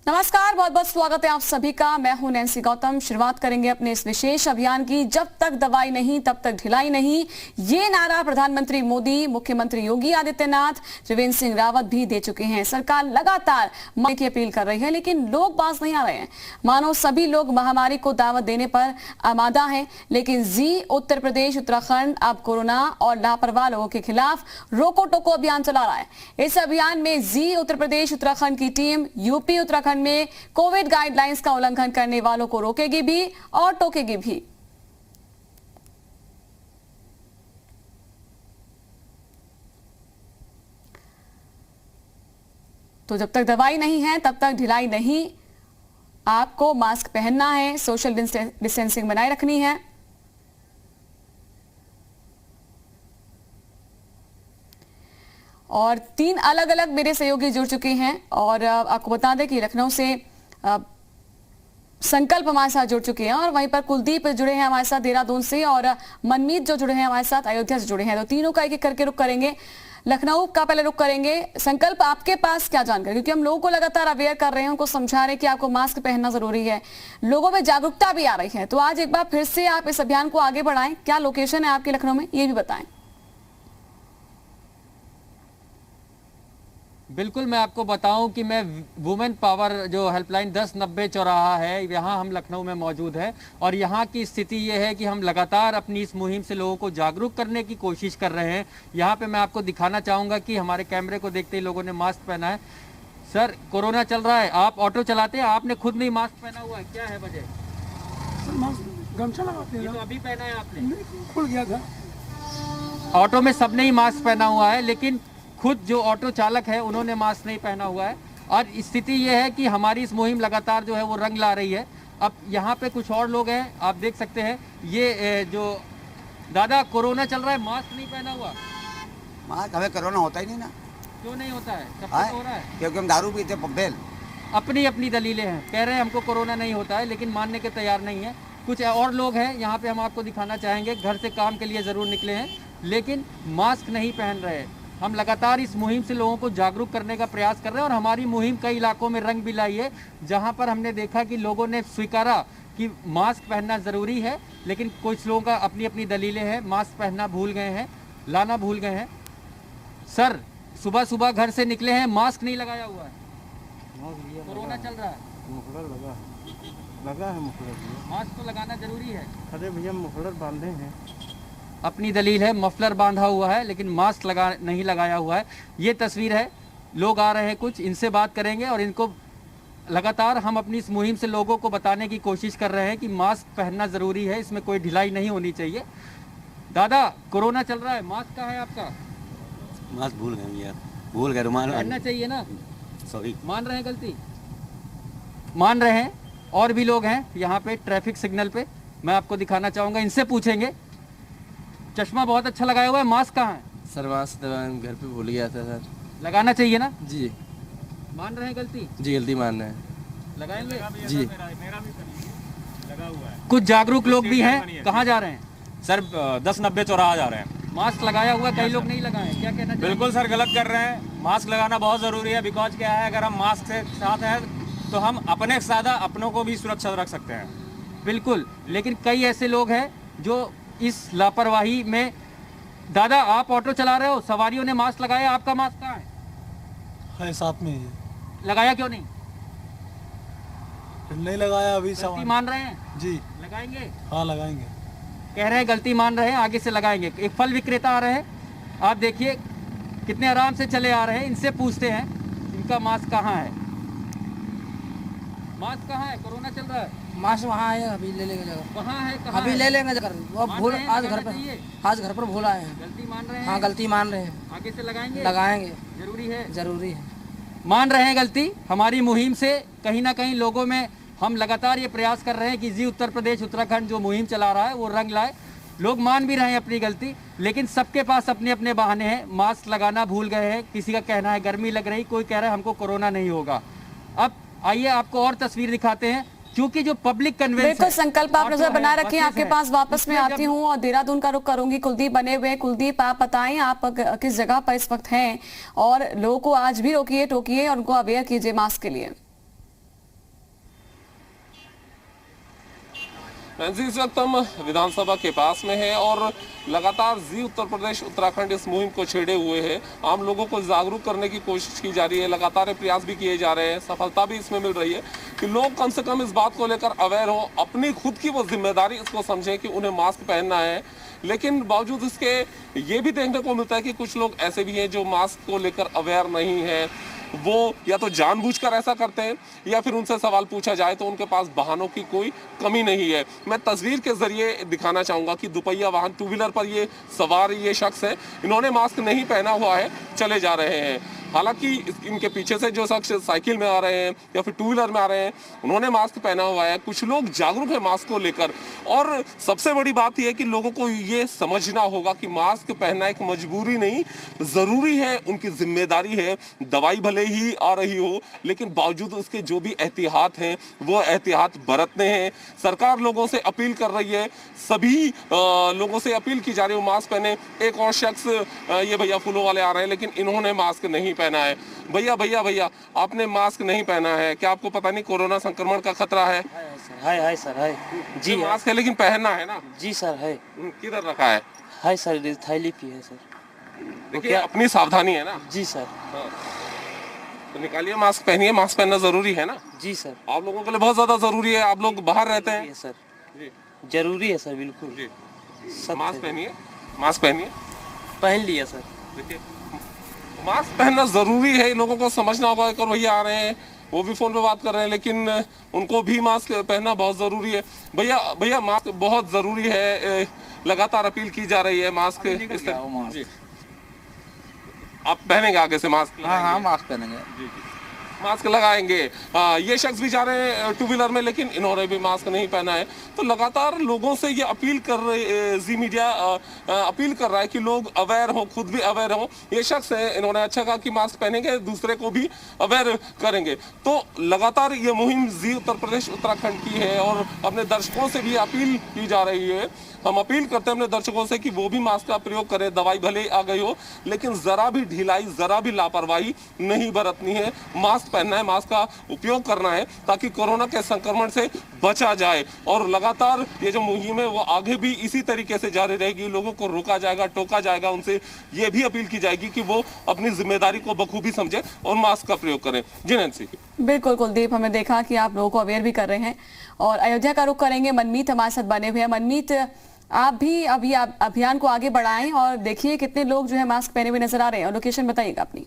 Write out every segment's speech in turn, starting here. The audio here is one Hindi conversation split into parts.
नमस्कार, बहुत बहुत स्वागत है आप सभी का। मैं हूं नैन्सी गौतम। शुरुआत करेंगे अपने इस विशेष अभियान की, जब तक दवाई नहीं तब तक ढिलाई नहीं। ये नारा प्रधानमंत्री मोदी, मुख्यमंत्री योगी आदित्यनाथ, त्रिवेंद्र सिंह रावत भी दे चुके हैं। सरकार लगातार मांग की अपील कर रही है, लेकिन लोग बाज नहीं आ रहे हैं। मानो सभी लोग महामारी को दावत देने पर आमादा है, लेकिन जी उत्तर प्रदेश उत्तराखंड अब कोरोना और लापरवाह लोगों के खिलाफ रोको टोको अभियान चला रहा है। इस अभियान में जी उत्तर प्रदेश उत्तराखंड की टीम यूपी उत्तराखंड में कोविड गाइडलाइंस का उल्लंघन करने वालों को रोकेगी भी और टोकेगी भी। तो जब तक दवाई नहीं है तब तक ढिलाई नहीं। आपको मास्क पहनना है, सोशल डिस्टेंसिंग बनाए रखनी है। और 3 अलग अलग मेरे सहयोगी जुड़ चुके हैं और आपको बता दें कि लखनऊ से संकल्प हमारे साथ जुड़ चुके हैं और वहीं पर कुलदीप जुड़े हैं हमारे साथ देहरादून से और मनमीत जो जुड़े हैं हमारे साथ अयोध्या से जुड़े हैं। तो तीनों का एक एक करके रुख करेंगे। लखनऊ का पहले रुख करेंगे। संकल्प, आपके पास क्या जानकारी, क्योंकि हम लोगों को लगातार अवेयर कर रहे हैं, उनको समझा रहे हैं कि आपको मास्क पहनना जरूरी है, लोगों में जागरूकता भी आ रही है। तो आज एक बार फिर से आप इस अभियान को आगे बढ़ाएं। क्या लोकेशन है आपके लखनऊ में, ये भी बताएं। बिल्कुल, मैं आपको बताऊं कि मैं वुमेन पावर जो हेल्पलाइन 1090 चौराहा है, यहाँ हम लखनऊ में मौजूद है और यहाँ की स्थिति ये है कि हम लगातार अपनी इस मुहिम से लोगों को जागरूक करने की कोशिश कर रहे हैं। यहाँ पे मैं आपको दिखाना चाहूँगा कि हमारे कैमरे को देखते ही लोगों ने मास्क पहना है। सर, कोरोना चल रहा है, आप ऑटो चलाते हैं, आपने खुद नहीं मास्क पहना हुआ है, क्या है वजह? गमछा लगाते हैं। तो अभी पहना है आपने? खुल गया था। ऑटो में सबने ही मास्क पहना हुआ है, लेकिन खुद जो ऑटो चालक है उन्होंने मास्क नहीं पहना हुआ है। और स्थिति ये है कि हमारी इस मुहिम लगातार जो है वो रंग ला रही है। अब यहाँ पे कुछ और लोग हैं, आप देख सकते हैं। ये जो दादा, कोरोना चल रहा है, मास्क नहीं पहना हुआ? मास्क हमें कोरोना होता ही नहीं ना। क्यों नहीं होता है? सबको हो रहा है। क्योंकि हम दारू पीते पब्बेल। अपनी अपनी दलीलें हैं, कह रहे हैं हमको कोरोना नहीं होता है, लेकिन मानने के तैयार नहीं है। कुछ और लोग हैं यहाँ पे, हम आपको दिखाना चाहेंगे। घर से काम के लिए ज़रूर निकले हैं, लेकिन मास्क नहीं पहन रहे। हम लगातार इस मुहिम से लोगों को जागरूक करने का प्रयास कर रहे हैं और हमारी मुहिम कई इलाकों में रंग भी लाई है, जहां पर हमने देखा कि लोगों ने स्वीकारा कि मास्क पहनना ज़रूरी है, लेकिन कुछ लोगों का अपनी अपनी दलीलें हैं, मास्क पहनना भूल गए हैं, लाना भूल गए हैं। सर, सुबह सुबह घर से निकले हैं, मास्क नहीं लगाया हुआ है, कोरोना चल रहा है। लगा है मुफलर। मास्क तो लगाना जरूरी है। अरे भैया, मुफलर बांधे हैं। अपनी दलील है, मफलर बांधा हुआ है लेकिन मास्क नहीं लगाया हुआ है। ये तस्वीर है। लोग आ रहे हैं, कुछ इनसे बात करेंगे और इनको लगातार हम अपनी इस मुहिम से लोगों को बताने की कोशिश कर रहे हैं कि मास्क पहनना ज़रूरी है, इसमें कोई ढिलाई नहीं होनी चाहिए। दादा, कोरोना चल रहा है, मास्क कहाँ है आपका? मास्क भूल गए यार, भूल गए। रुमाल पहनना चाहिए ना। सॉरी। मान रहे हैं गलती? मान रहे हैं। और भी लोग हैं यहाँ पे ट्रैफिक सिग्नल पे, मैं आपको दिखाना चाहूँगा, इनसे पूछेंगे। चश्मा बहुत अच्छा लगाया हुआ है, मास्क कहाँ है? सर, मास्क घर पे भूल गया था सर। लगाना चाहिए ना। जी। मान रहे हैं गलती? जी, गलती मान रहे हैं। लगाएंगे जी। मेरा भी लगा हुआ है। कुछ जागरूक लोग भी हैं। कहाँ जा रहे हैं? सर, 1090 चौराहा जा रहे हैं। मास्क लगाया हुआ, कई लोग नहीं लगाए, क्या कहना चाहिए? बिल्कुल सर, गलत कर रहे हैं। मास्क लगाना बहुत ज़रूरी है। बिकॉज क्या है, अगर हम मास्क के साथ हैं तो हम अपने साथ अपनों को भी सुरक्षित रख सकते हैं। बिल्कुल, लेकिन कई ऐसे लोग हैं जो इस लापरवाही में। दादा, आप ऑटो चला रहे हो, सवारियों ने मास्क लगाया, आपका मास्क कहाँ है? साथ में ही लगाया क्यों नहीं? नहीं लगाया अभी। गलती मान रहे हैं? जी। लगाएंगे? हाँ, लगाएंगे। कह रहे हैं गलती मान रहे हैं, आगे से लगाएंगे। एक फल विक्रेता आ रहे हैं, आप देखिए कितने आराम से चले आ रहे हैं। इनसे पूछते हैं इनका मास्क कहाँ है। मास्क कहाँ है? कोरोना चल रहा है। मास्क वहाँ है, अभी ले लेंगे जगह। वहाँ है, कहाँ अभी है? ले लेंगे जगह। वो मान भूल रहे हैं, आज लगाना घर पर चाहिए। आज घर पर भूल आए हैं। गलती मान रहे हैं? हाँ, गलती मान रहे हैं। आगे से लगाएंगे? लगाएंगे, जरूरी है। जरूरी है। मान रहे हैं गलती। हमारी मुहिम से कहीं ना कहीं लोगों में हम लगातार ये प्रयास कर रहे हैं कि जी उत्तर प्रदेश उत्तराखंड जो मुहिम चला रहा है वो रंग लाए। लोग मान भी रहे हैं अपनी गलती, लेकिन सबके पास अपने अपने बहाने हैं। मास्क लगाना भूल गए हैं, किसी का कहना है गर्मी लग रही, कोई कह रहा है हमको कोरोना नहीं होगा। अब आइए आपको और तस्वीर दिखाते हैं, क्योंकि जो पब्लिक कन्वेंस बिल्कुल, संकल्प आप नजर बना रखें। आपके पास वापस मैं आती हूँ और देहरादून का रुख करूंगी। कुलदीप बने हुए हैं। कुलदीप, आप बताएं आप किस जगह पर इस वक्त हैं और लोगों को आज भी रोकिए टोकिए और उनको अवेयर कीजिए मास्क के लिए। फ्रेंड्स, इस वक्त हम विधानसभा के पास में है और लगातार जी उत्तर प्रदेश उत्तराखंड इस मुहिम को छेड़े हुए है। आम लोगों को जागरूक करने की कोशिश की जा रही है, लगातार प्रयास भी किए जा रहे हैं, सफलता भी इसमें मिल रही है कि लोग कम से कम इस बात को लेकर अवेयर हो, अपनी खुद की वो जिम्मेदारी इसको समझें कि उन्हें मास्क पहनना है। लेकिन बावजूद इसके ये भी देखने को मिलता है कि कुछ लोग ऐसे भी हैं जो मास्क को लेकर अवेयर नहीं है। वो या तो जानबूझकर ऐसा करते हैं या फिर उनसे सवाल पूछा जाए तो उनके पास बहानों की कोई कमी नहीं है। मैं तस्वीर के जरिए दिखाना चाहूंगा कि दुपहिया वाहन टू व्हीलर पर ये सवार ये शख्स है, इन्होंने मास्क नहीं पहना हुआ है, चले जा रहे हैं। हालांकि इनके पीछे से जो शख्स साइकिल में आ रहे हैं या फिर टू व्हीलर में आ रहे हैं, उन्होंने मास्क पहना हुआ है। कुछ लोग जागरूक है मास्क को लेकर और सबसे बड़ी बात यह है कि लोगों को ये समझना होगा कि मास्क पहनना एक मजबूरी नहीं, जरूरी है, उनकी जिम्मेदारी है। दवाई भले ही आ रही हो लेकिन बावजूद उसके जो भी एहतियात हैं वो एहतियात बरतने हैं। सरकार लोगों से अपील कर रही है, सभी लोगों से अपील की जा रही है मास्क पहने। एक और शख्स ये भैया फूलों वाले आ रहे हैं लेकिन इन्होंने मास्क नहीं पहना है। भैया भैया भैया आपने मास्क नहीं पहना है, क्या आपको पता नहीं कोरोना संक्रमण का खतरा है? हाय सर हाय जी मास्क है लेकिन पहनना है ना? जी सर है। किधर रखा है? हाय सर, थैली पे है सर। देखिए अपनी सावधानी है ना। जी सर। तो निकालिए मास्क पहनिए, मास्क पहनना जरूरी है ना? जी सर। आप लोगों के लिए बहुत ज्यादा जरूरी है, आप लोग बाहर रहते हैं सर। जरूरी है सर, बिल्कुल जी। सब मास्क पहनिए, मास्क पहनिए। पहन लिया सर। देखिए मास्क पहनना जरूरी है, लोगों को समझना होगा। एक और भैया आ रहे हैं, वो भी फोन पे बात कर रहे हैं लेकिन उनको भी मास्क पहनना बहुत जरूरी है। भैया भैया मास्क बहुत जरूरी है, लगातार अपील की जा रही है मास्क इस तरह। जी आप पहनेंगे आगे से मास्क? हाँ मास्क पहनेंगे। जी जी मास्क लगाएंगे। ये शख्स भी जा रहे हैं टू व्हीलर में लेकिन इन्होंने भी मास्क नहीं पहना है। तो लगातार लोगों से ये अपील कर रहे, जी मीडिया अपील कर रहा है कि लोग अवेयर हो, खुद भी अवेयर हो। ये शख्स है, इन्होंने अच्छा कहा कि मास्क पहनेंगे, दूसरे को भी अवेयर करेंगे। तो लगातार ये मुहिम जी उत्तर प्रदेश उत्तराखंड की है और अपने दर्शकों से भी अपील की जा रही है। हम अपील करते हैं अपने दर्शकों से कि वो भी मास्क का प्रयोग करें। दवाई भले आ गई हो लेकिन जरा भी ढिलाई, जरा भी लापरवाही नहीं बरतनी है। मास्क पहनना है, मास्क का उपयोग करना है ताकि कोरोना के संक्रमण से बचा जाए। और लगातार ये जो मुहिम है वो आगे भी इसी तरीके से जारी रहेगी। लोगों को रोका जाएगा, टोका जाएगा, उनसे ये भी अपील की जाएगी कि वो अपनी जिम्मेदारी को बखूबी समझे और मास्क का प्रयोग करें। जी नैन्सी। बिल्कुल कुलदीप, हमने देखा कि आप लोगों को अवेयर भी कर रहे हैं और अयोध्या का रुख करेंगे। मनमीत हमारे साथ बने हुए हैं। मनमीत, आप भी अभी अभियान को आगे बढ़ाएं और देखिए कितने लोग जो है मास्क पहने हुए नजर आ रहे हैं और लोकेशन बताइएगा अपनी।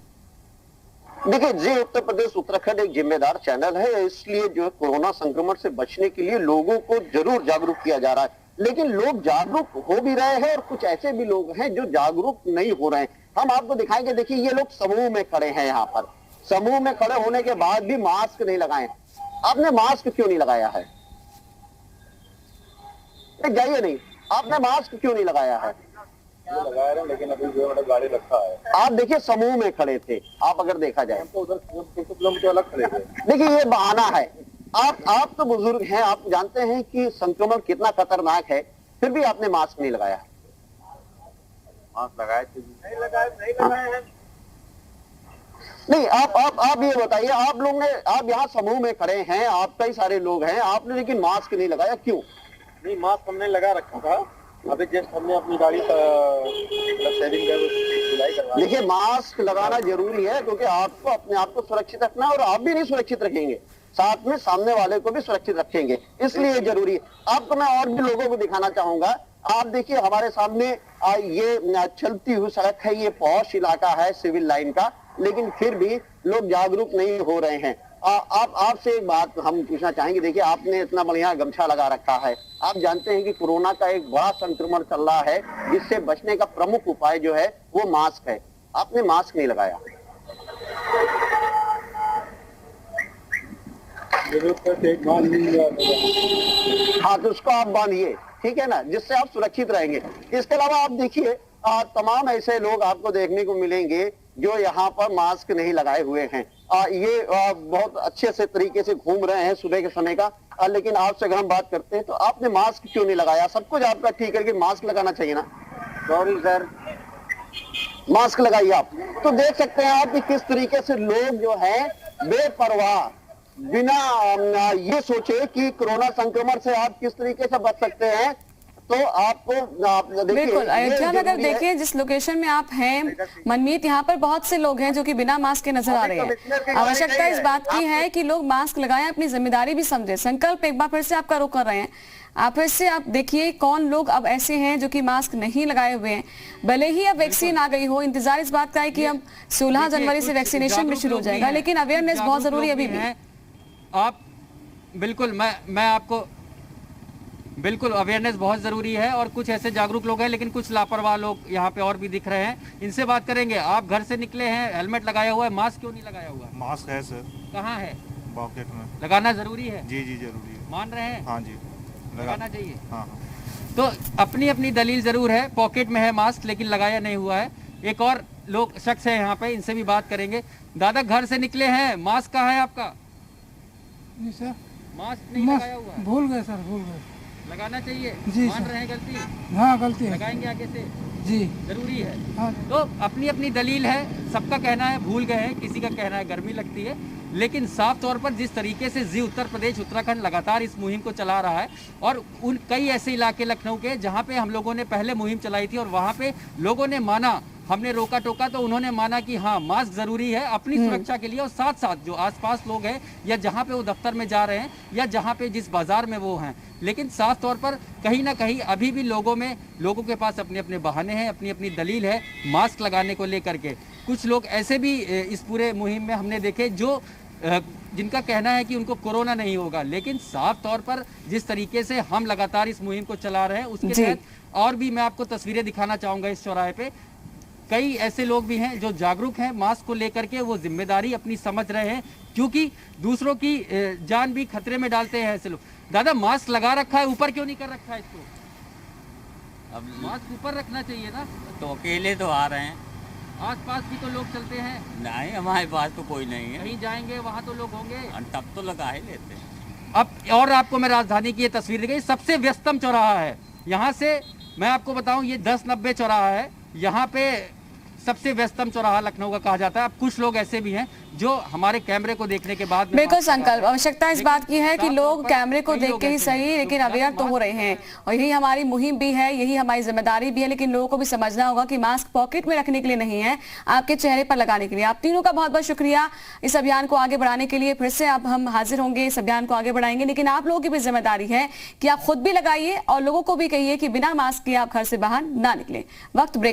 देखिए जी उत्तर प्रदेश उत्तराखंड एक जिम्मेदार चैनल है, इसलिए जो है कोरोना संक्रमण से बचने के लिए लोगों को जरूर जागरूक किया जा रहा है। लेकिन लोग जागरूक हो भी रहे हैं और कुछ ऐसे भी लोग हैं जो जागरूक नहीं हो रहे हैं। हम आपको दिखाएंगे। देखिए ये लोग समूह में खड़े हैं, यहाँ पर समूह में खड़े होने के बाद भी मास्क नहीं लगाए। आपने मास्क क्यों नहीं लगाया है? जाइए नहीं, आपने मास्क क्यों नहीं लगाया है? लगाया है लेकिन अभी जो है गाड़ी रखा है। आप देखिए समूह में खड़े थे, आप अगर देखा जाए तो उधर किलोमीटर अलग खड़े थे। देखिए ये बहाना है। आप तो बुजुर्ग हैं, आप जानते हैं कि संक्रमण कितना खतरनाक है, फिर भी आपने मास्क नहीं लगाया। मास्क लगाए थे? नहीं लगाए हैं। नहीं, आप ये बताइए, आप लोग ने, आप यहाँ समूह में खड़े हैं, आप कई सारे लोग हैं, आपने लेकिन मास्क नहीं लगाया, क्यों? नहीं मास्क हमने लगा रखा था, अभी जस्ट हमने अपनी गाड़ी सेविंग करवा। देखिए मास्क लगाना जरूरी है क्योंकि आपको अपने आप को सुरक्षित रखना और आप भी नहीं सुरक्षित रखेंगे, साथ में सामने वाले को भी सुरक्षित रखेंगे, इसलिए जरूरी है। आपको मैं और भी लोगों को दिखाना चाहूंगा। आप देखिए हमारे सामने ये चलती हुई सड़क है, ये पॉश इलाका है सिविल लाइन का, लेकिन फिर भी लोग जागरूक नहीं हो रहे हैं। आपसे एक बात हम पूछना चाहेंगे। देखिए आपने इतना बढ़िया गमछा लगा रखा है, आप जानते हैं कि कोरोना का एक बड़ा संक्रमण चल रहा है जिससे बचने का प्रमुख उपाय जो है वो मास्क है। आपने मास्क नहीं लगाया। हाँ तो उसको आप बांधिए, ठीक है ना, जिससे आप सुरक्षित रहेंगे। इसके अलावा आप देखिए तमाम ऐसे लोग आपको देखने को मिलेंगे जो यहाँ पर मास्क नहीं लगाए हुए हैं। ये बहुत अच्छे से तरीके से घूम रहे हैं सुबह के समय का। लेकिन आपसे अगर हम बात करते हैं तो आपने मास्क क्यों नहीं लगाया? सब कुछ आपका ठीक है लेकिन मास्क लगाना चाहिए ना। सॉरी सर, मास्क लगाइए आप। तो देख सकते हैं आप कि किस तरीके से लोग जो हैं बेपरवाह बिना ये सोचे कि कोरोना संक्रमण से आप किस तरीके से बच सकते हैं, तो आपको देखिए, बिल्कुल। अयोध्या में अगर जरूरी है। देखिए जिस लोकेशन में आप हैं मनमीत, यहाँ पर बहुत से लोग हैं जो कि बिना मास्क के नजर आ रहे हैं। आवश्यकता इस बात की है कि लोग मास्क लगाएं, अपनी जिम्मेदारी भी समझे। संकल्प एक बार फिर से आप करो कर रहे हैं। आप फिर से आप देखिए कौन लोग अब ऐसे हैं जो कि मास्क नहीं लगाए हुए हैं। भले ही अब वैक्सीन आ गई हो, इंतजार इस बात का है कि अब 16 जनवरी से वैक्सीनेशन भी शुरू हो जाएगा, लेकिन अवेयरनेस बहुत जरूरी अभी भी। आप बिल्कुल, मैं आपको बिल्कुल अवेयरनेस बहुत ज़रूरी है और कुछ ऐसे जागरूक लोग हैं, लेकिन कुछ लापरवाह लोग यहाँ पे और भी दिख रहे हैं। इनसे बात करेंगे। आप घर से निकले हैं, हेलमेट लगाया हुआ है, मास्क क्यों नहीं लगाया हुआ? मास्क है सर, कहाँ है? पॉकेट में। लगाना ज़रूरी है? जी जी जरूरी है। मान रहे हैं? हाँ जी, लगाना चाहिए। हाँ। तो अपनी अपनी दलील ज़रूर है, पॉकेट में है मास्क लेकिन लगाया नहीं हुआ है। एक और लोग शख्स है यहाँ पे, इनसे भी बात करेंगे। दादा घर से निकले हैं, मास्क कहाँ है आपका? नहीं सर, मास्क नहीं लगाया हुआ है? भूल गए सर, भूल गए। लगाना चाहिए। जी मान सर। रहे हैं गलती? हाँ गलती है। लगाएंगे आगे से? जी जरूरी है। हाँ। तो अपनी अपनी दलील है, सबका कहना है भूल गए हैं, किसी का कहना है गर्मी लगती है, लेकिन साफ तौर पर जिस तरीके से जी उत्तर प्रदेश उत्तराखंड लगातार इस मुहिम को चला रहा है और उन कई ऐसे इलाके लखनऊ के जहां पे हम लोगों ने पहले मुहिम चलाई थी और वहां पे लोगों ने माना, हमने रोका टोका तो उन्होंने माना कि हाँ मास्क जरूरी है अपनी सुरक्षा के लिए, और साथ साथ जो आसपास लोग हैं या जहाँ पे वो दफ्तर में जा रहे हैं या जहाँ पे जिस बाजार में वो हैं, लेकिन साफ तौर पर कहीं ना कहीं अभी भी लोगों के पास अपने अपने बहाने हैं, अपनी अपनी दलील है मास्क लगाने को लेकर के। कुछ लोग ऐसे भी इस पूरे मुहिम में हमने देखे जो जिनका कहना है कि उनको कोरोना नहीं होगा, लेकिन साफ तौर पर जिस तरीके से हम लगातार इस मुहिम को चला रहे हैं उसके तहत और भी मैं आपको तस्वीरें दिखाना चाहूँगा। इस चौराहे पे कई ऐसे लोग भी हैं जो जागरूक हैं मास्क को लेकर के, वो जिम्मेदारी अपनी समझ रहे हैं क्योंकि दूसरों की जान भी खतरे में डालते हैं ऐसे लोग। दादा मास्क लगा रखा है, ऊपर क्यों नहीं कर रखा है इसको? अब मास्क ऊपर रखना चाहिए ना। तो अकेले तो आ रहे हैं, आसपास भी तो लोग चलते हैं। नहीं हमारे पास तो कोई नहीं है, कहीं जाएंगे वहाँ तो लोग होंगे, तब तो लगा ही लेते हैं। अब और आपको मैं राजधानी की ये तस्वीर दिखाई, सबसे व्यस्तम चौराहा है। यहाँ से मैं आपको बताऊं ये 1090 चौराहा है, यहाँ पे सबसे व्यस्तम चौराहा लखनऊ का कहा जाता है। अब कुछ लोग ऐसे भी हैं जो हमारे कैमरे को देखने के बाद बिल्कुल संकल्प, आवश्यकता इस बात की है कि लोग कैमरे को देख के ही सही लेकिन अवेयर तो हो रहे हैं, और यही हमारी मुहिम भी है, यही हमारी जिम्मेदारी भी है। लेकिन लोगों को भी समझना होगा कि मास्क पॉकेट में रखने के लिए नहीं है, आपके चेहरे पर लगाने के लिए। आप तीनों का बहुत बहुत शुक्रिया इस अभियान को आगे बढ़ाने के लिए। फिर से अब हम हाजिर होंगे, इस अभियान को आगे बढ़ाएंगे, लेकिन आप लोगों की भी जिम्मेदारी है कि आप खुद भी लगाइए और लोगों को भी कहिए कि बिना मास्क के आप घर से बाहर ना निकले। वक्त ब्रेक